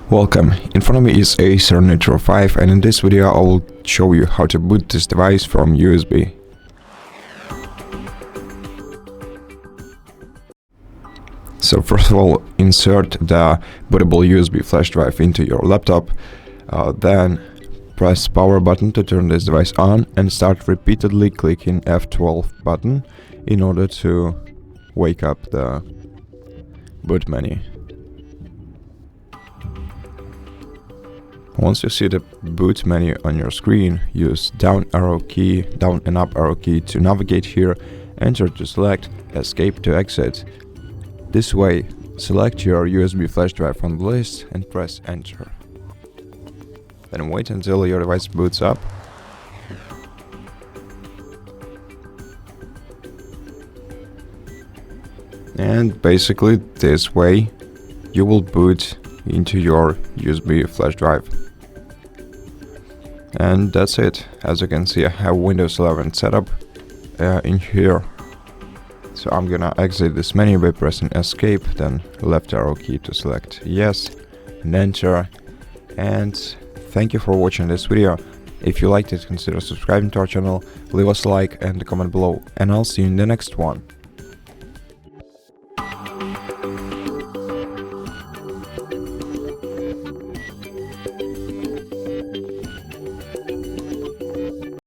Welcome, in front of me is ACER Nitro 5 and in this video I will show you how to boot this device from USB. So first of all, insert the bootable USB flash drive into your laptop, then press power button to turn this device on and start repeatedly clicking F12 button in order to wake up the boot menu. Once you see the boot menu on your screen, use down and up arrow key to navigate here, enter to select, escape to exit. This way, select your USB flash drive from the list and press enter. Then wait until your device boots up. And basically this way you will boot into your USB flash drive. And that's it. As you can see, I have Windows 11 setup in here. So I'm gonna exit this menu by pressing escape, then left arrow key to select yes and enter. And thank you for watching this video. If you liked it, consider subscribing to our channel, leave us a like and a comment below, and I'll see you in the next one.